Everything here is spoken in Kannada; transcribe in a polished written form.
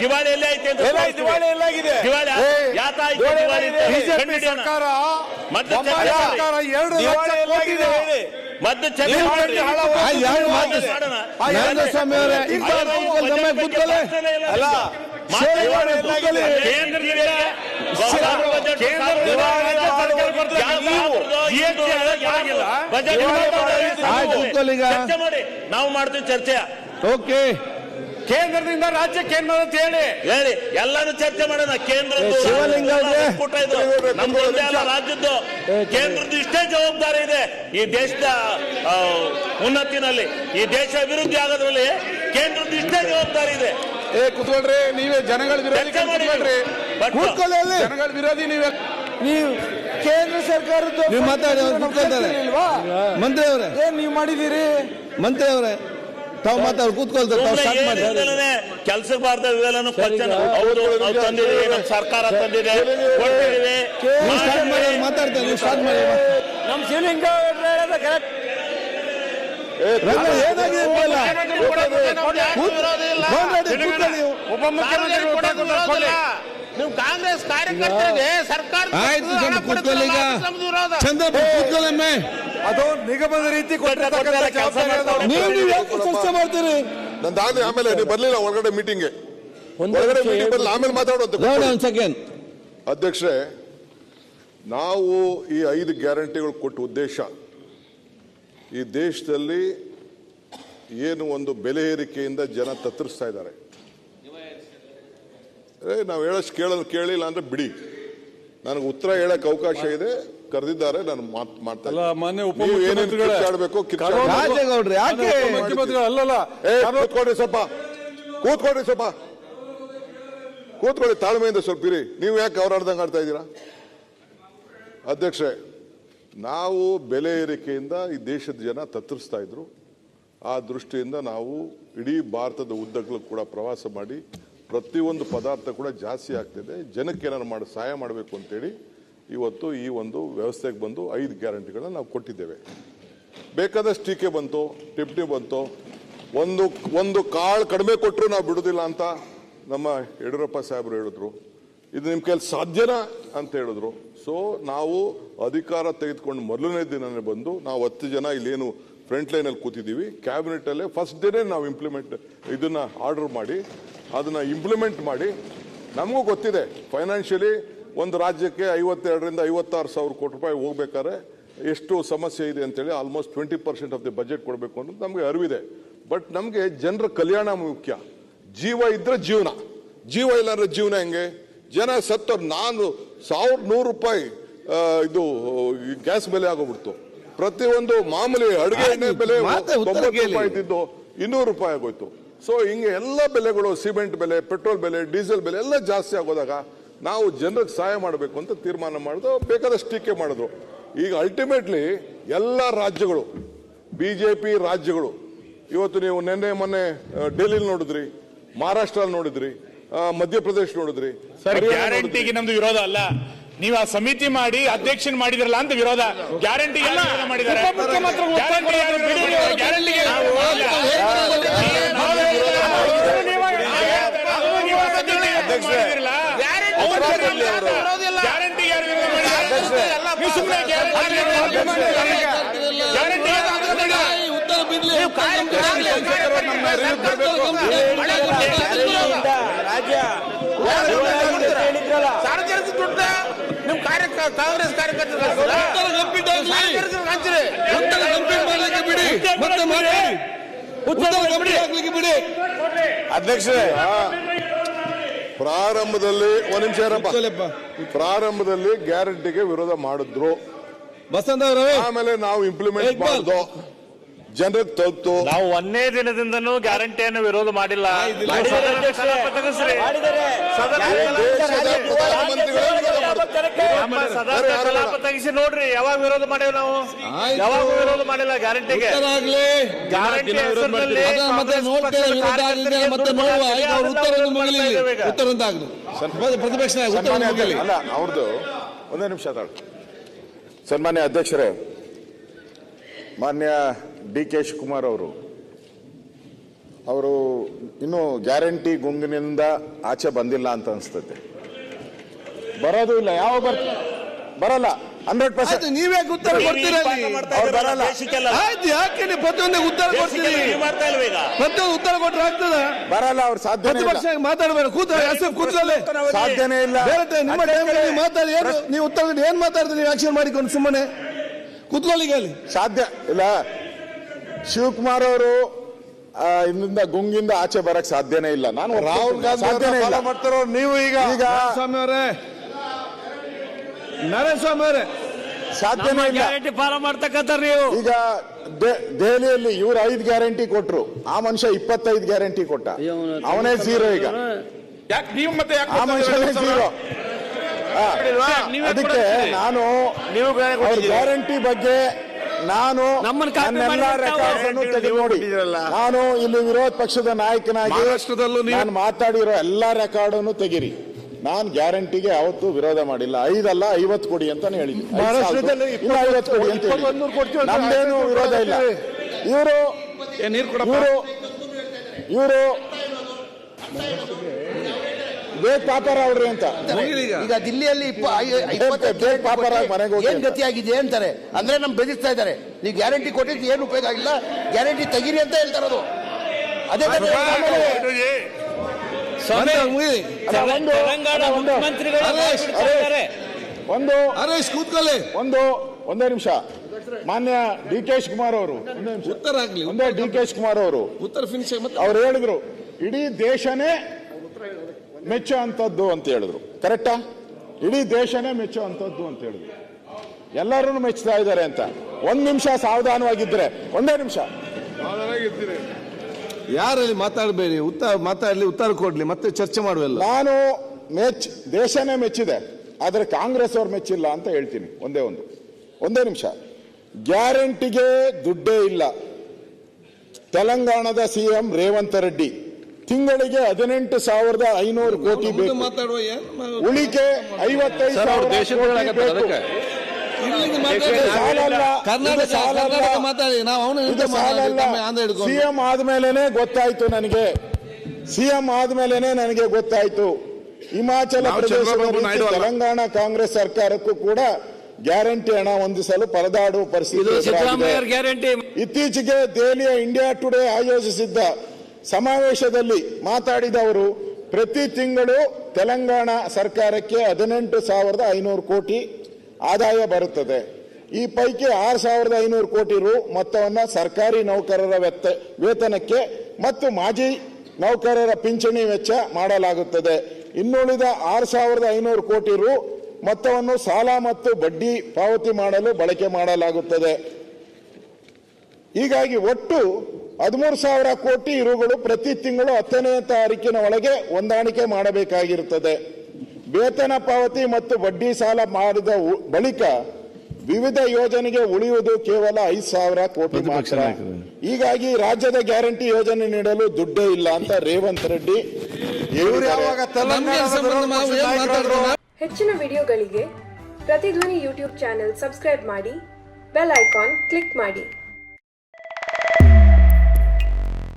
ದಿವಾಳಿ ಎಲ್ಲ ಐತೆ ಅಂತ ದಿವಾಳಿ ಎಲ್ಲಾಗಿದೆ ಬಿಜೆಪಿ ಸರ್ಕಾರ ಮತ್ತೆ ನಾವು ಮಾಡ್ತೀವಿ ಚರ್ಚೆ. ಓಕೆ, ಕೇಂದ್ರದಿಂದ ರಾಜ್ಯಕ್ಕೆ ಏನ್ ಅಂತ ಹೇಳಿ ಎಲ್ಲಾನು ಚರ್ಚೆ ಮಾಡೋಣ. ಕೇಂದ್ರ ರಾಜ್ಯದ್ದು ಕೇಂದ್ರದ್ದು ಇಷ್ಟೇ ಜವಾಬ್ದಾರಿ ಇದೆ ಈ ದೇಶದ ಉನ್ನತಿನಲ್ಲಿ. ಈ ದೇಶ ಅಭಿವೃದ್ಧಿ ಆಗೋದ್ರಲ್ಲಿ ಕೇಂದ್ರದ್ದು ಇಷ್ಟೇ ಜವಾಬ್ದಾರಿ ಇದೆ. ಕೂತ್ಕೊಳ್ರಿ, ನೀವೇ ಜನಗಳ ವಿರೋಧಿ. ಜನಗಳ ವಿರೋಧಿ ನೀವು ಕೇಂದ್ರ ಸರ್ಕಾರದ ಮಂತ್ರಿ ಅವರೇ ಏನ್ ನೀವು ಮಾಡಿದೀರಿ? ಮಂತ್ರಿ ಅವರೇ ತಾವು ಮಾತಾಡಿ ಕೂತ್ಕೊಳ್ತಾರೆ. ಕೆಲ್ಸಕ್ಕೆ ಬಾರ್ದ ಇವೆಲ್ಲನೂ ತಂದಿದ್ದೀವಿ, ನಮ್ಮ ಸರ್ಕಾರ ತಂದಿದೆ, ಮಾತಾಡ್ತಾರೆ. ನೀವು ಸ್ಟಾರ್ಟ್ ಮಾಡಿ. ನಮ್ಮ ಶಿವಲಿಂಗ ನೀವು ಕಾಂಗ್ರೆಸ್ ಕಾರ್ಯಕರ್ತರಿಗೆ ಸರ್ಕಾರ ಅದು ನಿಗಮದ ರೀತಿ ಚರ್ಚೆ ಮಾಡ್ತೀರಿ. ನಂದಾದ್ರೆ ಆಮೇಲೆ ನೀವು ಬರ್ಲಿಲ್ಲ ಒಳಗಡೆ ಮೀಟಿಂಗ್ಗೆ, ಒಳಗಡೆ ಮೀಟಿಂಗ್ ಬರಲಿಲ್ಲ, ಆಮೇಲೆ ಮಾತಾಡೋದು. ಅಧ್ಯಕ್ಷರೇ, ನಾವು ಈ 5 ಗ್ಯಾರಂಟಿಗಳು ಕೊಟ್ಟ ಉದ್ದೇಶ ಈ ದೇಶದಲ್ಲಿ ಏನು ಒಂದು ಬೆಲೆ ಏರಿಕೆಯಿಂದ ಜನ ತತ್ತರಿಸ್ತಾ ಇದ್ದಾರೆ. ನಾವು ಹೇಳಷ್ಟು ಕೇಳಿಲ್ಲ ಅಂದ್ರೆ ಬಿಡಿ, ನನಗೆ ಉತ್ತರ ಹೇಳಕ್ ಅವಕಾಶ ಇದೆ, ಕರೆದಿದ್ದಾರೆ, ನಾನು ಮಾತಾಡ್ತೀನಿ. ಕೂತ್ಕೊಳ್ಳಿ, ತಾಳ್ಮೆಯಿಂದ ಸ್ವಲ್ಪ ಇರಿ. ನೀವು ಯಾಕೆ ಅವರಾಡ್ದಂಗೆ ಆಡ್ತಾ ಇದ್ದೀರಾ? ಅಧ್ಯಕ್ಷರೇ, ನಾವು ಬೆಲೆ ಏರಿಕೆಯಿಂದ ಈ ದೇಶದ ಜನ ತತ್ತರಿಸ್ತಾ ಇದ್ರು. ಆ ದೃಷ್ಟಿಯಿಂದ ನಾವು ಇಡೀ ಭಾರತದ ಉದ್ದಕ್ಕೂ ಕೂಡ ಪ್ರವಾಸ ಮಾಡಿ ಪ್ರತಿಯೊಂದು ಪದಾರ್ಥ ಕೂಡ ಜಾಸ್ತಿ ಆಗ್ತಿದೆ, ಜನಕ್ಕೆ ಏನಾದ್ರು ಮಾಡಿ ಸಹಾಯ ಮಾಡಬೇಕು ಅಂತೇಳಿ ಇವತ್ತು ಈ ಒಂದು ವ್ಯವಸ್ಥೆಗೆ ಬಂದು 5 ಗ್ಯಾರಂಟಿಗಳನ್ನ ನಾವು ಕೊಟ್ಟಿದ್ದೇವೆ. ಬೇಕಾದಷ್ಟು ಟೀಕೆ ಬಂತು, ಟಿಪ್ಪಣಿ ಬಂತು. ಒಂದು ಕಾಳು ಕಡಿಮೆ ಕೊಟ್ಟರು ನಾವು ಬಿಡುದಿಲ್ಲ ಅಂತ ನಮ್ಮ ಯಡಿಯೂರಪ್ಪ ಸಾಹೇಬರು ಹೇಳಿದ್ರು. ಇದು ನಿಮ್ಮ ಕೈಯಲ್ಲಿ ಸಾಧ್ಯನಾ ಅಂತ ಹೇಳಿದ್ರು. ಸೊ ನಾವು ಅಧಿಕಾರ ತೆಗೆದುಕೊಂಡು ಮೊದಲನೇ ದಿನನೇ ಬಂದು ನಾವು 10 ಜನ ಇಲ್ಲೇನು ಫ್ರಂಟ್ ಲೈನಲ್ಲಿ ಕೂತಿದ್ದೀವಿ, ಕ್ಯಾಬಿನೆಟ್ ಅಲ್ಲೇ ಫಸ್ಟ್ ಡೇನೇ ನಾವು ಇದನ್ನ ಆರ್ಡರ್ ಮಾಡಿ ಅದನ್ನ ಇಂಪ್ಲಿಮೆಂಟ್ ಮಾಡಿ. ನಮಗೂ ಗೊತ್ತಿದೆ ಫೈನಾನ್ಷಿಯಲಿ ಒಂದು ರಾಜ್ಯಕ್ಕೆ 52ರಿಂದ 56 ಸಾವಿರ ಕೋಟಿ ರೂಪಾಯಿ ಹೋಗ್ಬೇಕಾದ್ರೆ ಎಷ್ಟು ಸಮಸ್ಯೆ ಇದೆ ಅಂತೇಳಿ ಆಲ್ಮೋಸ್ಟ್ 20% ಆಫ್ ದಿ ಬಜೆಟ್ ಕೊಡಬೇಕು ಅನ್ನೋದು ನಮಗೆ ಅರಿವಿದೆ. ಬಟ್ ನಮಗೆ ಜನರ ಕಲ್ಯಾಣ ಮುಖ್ಯ. ಜೀವ ಇದ್ರೆ ಜೀವನ, ಜೀವ ಇಲ್ಲಾಂದ್ರೆ ಜೀವನ ಹೆಂಗೆ? ಜನ ಸತ್ತವ್ರು. ನಾನು 1100 ರೂಪಾಯಿ ಇದು ಗ್ಯಾಸ್ ಬೆಲೆ ಆಗೋಗ್ಬಿಡ್ತು. ಪ್ರತಿಯೊಂದು ಮಾಮೂಲಿ ಅಡುಗೆ ಎಣ್ಣೆ ಬೆಲೆ 90 ರೂಪಾಯಿ ಇದ್ದಿದ್ದು 200 ರೂಪಾಯಿ ಆಗೋಯ್ತು. ಸೊ ಹಿಂಗೆ ಎಲ್ಲ ಬೆಲೆಗಳು, ಸಿಮೆಂಟ್ ಬೆಲೆ, ಪೆಟ್ರೋಲ್ ಬೆಲೆ, ಡೀಸೆಲ್ ಬೆಲೆ ಎಲ್ಲ ಜಾಸ್ತಿ ಆಗೋದಾಗ ನಾವು ಜನರಿಗೆ ಸಹಾಯ ಮಾಡಬೇಕು ಅಂತ ತೀರ್ಮಾನ ಮಾಡಿದ್ರು. ಬೇಕಾದಷ್ಟು ಟೀಕೆ ಮಾಡಿದ್ರು. ಈಗ ಅಲ್ಟಿಮೇಟ್ಲಿ ಎಲ್ಲ ರಾಜ್ಯಗಳು, ಬಿಜೆಪಿ ರಾಜ್ಯಗಳು, ಇವತ್ತು ನೀವು ಮೊನ್ನೆ ಡೆಲ್ಲಿಲಿ ನೋಡಿದ್ರಿ, ಮಹಾರಾಷ್ಟ್ರ ನೋಡಿದ್ರಿ, ಮಧ್ಯಪ್ರದೇಶ ನೋಡಿದ್ರಿ. ಗ್ಯಾರಂಟಿಗೆ ನಮ್ದು ವಿರೋಧ ಅಲ್ಲ, ನೀವು ಆ ಸಮಿತಿ ಮಾಡಿ ಅಧ್ಯಕ್ಷನ್ ಮಾಡಿದ್ರಲ್ಲ ಅಂತ ವಿರೋಧ. ಗ್ಯಾರಂಟಿ ಮಾಡಿದ್ದಾರೆ. ಸಾರ್ವಜನಿಕ ದುಡ್ಡ ನಿಮ್ ಕಾಂಗ್ರೆಸ್ ಕಾರ್ಯಕರ್ತರು ಅಧ್ಯಕ್ಷರೇ, ಪ್ರಾರಂಭದಲ್ಲಿ ಒಂದ್ ನಿಮಿಷ ಇರಪ್ಪ. ಪ್ರಾರಂಭದಲ್ಲಿ ಗ್ಯಾರಂಟಿಗೆ ವಿರೋಧ ಮಾಡಿದ್ರು, ಆಮೇಲೆ ನಾವು ಇಂಪ್ಲಿಮೆಂಟ್ ಮಾಡಿದ್ವು, ಜನರಿಗೆ ತಲುಪ್ತು. ನಾವು 1ನೇ ದಿನದಿಂದನೂ ಗ್ಯಾರಂಟಿಯನ್ನು ವಿರೋಧ ಮಾಡಿಲ್ಲ. ಕಲಾಪ ತೆಗಿಸಿ ನೋಡ್ರಿ, ಯಾವಾಗ ವಿರೋಧ ಮಾಡೇವ್ ನಾವು? ಯಾವಾಗ ವಿರೋಧ ಮಾಡಿಲ್ಲ ಗ್ಯಾರಂಟಿಗೆ. ಗ್ಯಾರಂಟಿ ಪ್ರತಿಪಕ್ಷ ಅಲ್ಲ ಅವ್ರದ್ದು. ಒಂದೇ ನಿಮಿಷ ಸನ್ಮಾನ್ಯ ಅಧ್ಯಕ್ಷರೇ, ಮಾನ್ಯ ಡಿ ಕೆ ಶಿವಕುಮಾರ್ ಅವರು ಅವರು ಇನ್ನೂ ಗ್ಯಾರಂಟಿ ಗುಂಗಿನಿಂದ ಆಚೆ ಬಂದಿಲ್ಲ ಅಂತ ಅನಿಸ್ತೈತೆ. ಬರೋದು ಇಲ್ಲ, ಯಾವ ಬರಲ್ಲ 100%. ಆಯ್ತು, ನೀವೇ ಉತ್ತರ ಕೊಡ್ತೀರಾ ಅಲ್ಲಿ? ಅವ್ರು ಬರಲ್ಲ. ಆಯ್ತು, ಯಾಕೆ ನೀವು ಪ್ರತಿಯೊಂದು ಉತ್ತರ ಕೊಡ್ತೀರಿ? ಮಾಡ್ತಾ ಇಲ್ವ ಈಗ? ಪ್ರತಿಯೊಂದು ಉತ್ತರ ಕೊಟ್ಟರೆ ಆಗ್ತದ? ಬರಲ್ಲ, ಅವ್ರು ಸಾಧ್ಯನೇ ಇಲ್ಲ. ಪ್ರತಿಪಕ್ಷ ಮಾತಾಡಬೇಡ, ಕೂತ್ಕೊಳ್ಳಿ. ಸಾಧ್ಯನೇ ಇಲ್ಲ. ಬೇರೆ ನಿಮ್ಮ ಟೈಮಲ್ಲಿ ಮಾತಾಡಿ. ಏನು ನೀವು ಉತ್ತರ ಏನ್ ಮಾತಾಡ್ತೀರಿ? ನೀವು ಆಕ್ಷನ್ ಮಾಡಿಕೊಂಡು ಸುಮ್ಮನೆ ಕೂತ್ಕೊಳ್ಳಿ ಅಲ್ಲಿ. ಸಾಧ್ಯ ಇಲ್ಲ. ಶಿವಕುಮಾರ್ ಅವರು ಇಲ್ಲಿಂದ ಗುಂಗಿಂದ ಆಚೆ ಬರಕ್ ಸಾಧ್ಯನೇ ಇಲ್ಲ. ನಾನು ರಾಹುಲ್ ಗಾಂಧಿ ಮಾಡ್ತಾರೋ ನೀವು ಈಗ ಸ್ವಾಮಿ ಅವರೇ, ನರೇಸ್ವಾಮಿ ಅವರೇ, ಸಾಧ್ಯನೇ ಇಲ್ಲ. ಫಾಲೋ ಮಾಡ್ತಕ್ಕಂಥ ನೀವು ಈಗ ದೆಹಲಿಯಲ್ಲಿ ಇವ್ರು 5 ಗ್ಯಾರಂಟಿ ಕೊಟ್ರು, ಆ ಮನುಷ್ಯ 25 ಗ್ಯಾರಂಟಿ ಕೊಟ್ಟ, ಅವನೇ ಝೀರೋ. ಈಗ ಯಾಕೆ ನೀವು ಮತ್ತೆ ಯಾಕೆ ಆ ಮನುಷ್ಯನೇ ಝೀರೋ. ಅದಕ್ಕೆ ನಾನು ಅವ್ರ ಗ್ಯಾರಂಟಿ ಬಗ್ಗೆ ನಾನು ನನ್ನೆಲ್ಲ ರೆಕಾರ್ಡ್ಸ್ ಅನ್ನು ತೆಗೆದು ನೋಡಿ. ನಾನು ಇಲ್ಲಿ ವಿರೋಧ ಪಕ್ಷದ ನಾಯಕನಾಗಿ ನಾನು ಮಾತಾಡಿರೋ ಎಲ್ಲಾ ರೆಕಾರ್ಡ್ ಅನ್ನು ತೆಗಿರಿ. ನಾನು ಗ್ಯಾರಂಟಿಗೆ ಯಾವತ್ತೂ ವಿರೋಧ ಮಾಡಿಲ್ಲ. 5 ಅಲ್ಲ 50 ಕೊಡಿ ಅಂತಾನೆ ಹೇಳಿದ್ವಿ. 50 ಕೊಡಿ ಅಂತ ಹೇಳಿ ನಮ್ದೇನು ವಿರೋಧ ಇಲ್ಲ. ಇವರು ಬೇಗ ಪಾಪರ ಅವ್ರಿ ಅಂತ ಈಗ ದಿಲ್ಲಿಯಲ್ಲಿ ಏನ್ ಗತಿಯಾಗಿದೆ ಅಂತಾರೆ. ಅಂದ್ರೆ ನಮ್ ಬೆದಿಸ್ತಾ ಇದ್ದಾರೆ. ನೀವು ಗ್ಯಾರಂಟಿ ಕೊಟ್ಟಿದ್ದು ಏನು ಉಪಯೋಗ ಆಗಿಲ್ಲ, ಗ್ಯಾರಂಟಿ ತೆಗೀರಿ ಅಂತ ಹೇಳ್ತಾರೆ. ಅದು ಅದೇ ಕೂತ್ಕೊಳ್ಳಿ. ಒಂದೇ ನಿಮಿಷ. ಮಾನ್ಯ ಡಿ ಕೆ ಶಿವಕುಮಾರ್ ಅವರು ಉತ್ತರ ಆಗ್ಲಿ. ಡಿ ಕೆ ಶಿವಕುಮಾರ್ ಅವರು ಉತ್ತರ ಫಿನಿಶ್ ಅವ್ರು ಹೇಳಿದ್ರು ಇಡೀ ದೇಶನೇ ಮೆಚ್ಚೋ ಅಂತದ್ದು ಅಂತ ಹೇಳಿದ್ರು. ಕರೆಕ್ಟಾ? ಇಡೀ ದೇಶನೇ ಮೆಚ್ಚೋ ಅಂತದ್ದು ಅಂತ ಹೇಳಿದ್ರು. ಎಲ್ಲರೂ ಮೆಚ್ಚುತ್ತಾ ಇದ್ದಾರೆ ಅಂತ. 1 ನಿಮಿಷ ಸಾವಧಾನವಾಗಿದ್ರೆ, ಒಂದೇ ನಿಮಿಷ ಯಾರಲ್ಲಿ ಮಾತಾಡಬೇಡಿ, ಮಾತಾಡ್ಲಿ, ಉತ್ತರ ಕೊಡ್ಲಿ, ಮತ್ತೆ ಚರ್ಚೆ ಮಾಡುವಲ್ಲ. ನಾನು ದೇಶನೇ ಮೆಚ್ಚಿದೆ, ಆದ್ರೆ ಕಾಂಗ್ರೆಸ್ ಅವ್ರು ಮೆಚ್ಚಿಲ್ಲ ಅಂತ ಹೇಳ್ತೀನಿ. ಒಂದೇ ನಿಮಿಷ. ಗ್ಯಾರಂಟಿಗೆ ದುಡ್ಡೇ ಇಲ್ಲ. ತೆಲಂಗಾಣದ ಸಿಎಂ ರೇವಂತ್ ರೆಡ್ಡಿ ತಿಂಗಳಿಗೆ 18,500 ಕೋಟಿ ಬೇಕು. ಉಳಿಕೆ 55,000 ಬೇಕು. ಸಿಎಂ ಆದ್ಮೇಲೆನೆ ಗೊತ್ತಾಯ್ತು ಹಿಮಾಚಲ ಪ್ರದೇಶ ತೆಲಂಗಾಣ ಕಾಂಗ್ರೆಸ್ ಸರ್ಕಾರಕ್ಕೂ ಕೂಡ ಗ್ಯಾರಂಟಿ ಹಣ ಹೊಂದಿಸಲು ಪರದಾಡುವ ಪರಿಸ್ಥಿತಿ. ಇತ್ತೀಚೆಗೆ ದೆಹಲಿಯ ಇಂಡಿಯಾ ಟುಡೇ ಆಯೋಜಿಸಿದ್ದ ಸಮಾವೇಶದಲ್ಲಿ ಮಾತಾಡಿದ ಅವರು ಪ್ರತಿ ತಿಂಗಳು ತೆಲಂಗಾಣ ಸರ್ಕಾರಕ್ಕೆ 18,500 ಕೋಟಿ ಆದಾಯ ಬರುತ್ತದೆ. ಈ ಪೈಕಿ 6,500 ಕೋಟಿ ರು ಮೊತ್ತವನ್ನು ಸರ್ಕಾರಿ ನೌಕರರ ವೇತನಕ್ಕೆ ಮತ್ತು ಮಾಜಿ ನೌಕರರ ಪಿಂಚಣಿ ವೆಚ್ಚ ಮಾಡಲಾಗುತ್ತದೆ. ಇನ್ನುಳಿದ 6,500 ಕೋಟಿ ರು ಮೊತ್ತವನ್ನು ಸಾಲ ಮತ್ತು ಬಡ್ಡಿ ಪಾವತಿ ಮಾಡಲು ಬಳಕೆ ಮಾಡಲಾಗುತ್ತದೆ. ಹೀಗಾಗಿ ಒಟ್ಟು 13,000 ಕೋಟಿ ರುಗಳು ಪ್ರತಿ ತಿಂಗಳು 10ನೇ ತಾರೀಕಿನ ಒಳಗೆ ಹೊಂದಾಣಿಕೆ ಮಾಡಬೇಕಾಗಿರುತ್ತದೆ. ವೇತನ ಪಾವತಿ ಮತ್ತು ಬಡ್ಡಿ ಸಾಲ ಮಾಡಿದ ಬಳಿಕ ವಿವಿಧ ಯೋಜನೆಗೆ ಉಳಿಯುವುದು ಕೇವಲ 5,000 ಕೋಟಿ ಮಾತ್ರ. ಹೀಗಾಗಿ ರಾಜ್ಯದ ಗ್ಯಾರಂಟಿ ಯೋಜನೆ ನೀಡಲು ದುಡ್ಡೇ ಇಲ್ಲ ಅಂತ ರೇವಂತ್ ರೆಡ್ಡಿ ಹೆಚ್ಚಿನ ವಿಡಿಯೋಗಳಿಗೆ ಪ್ರತಿಧ್ವನಿ ಯೂಟ್ಯೂಬ್ ಚಾನೆಲ್ ಸಬ್ಸ್ಕ್ರೈಬ್ ಮಾಡಿ, ಬೆಲ್ ಐಕಾನ್ ಕ್ಲಿಕ್ ಮಾಡಿ.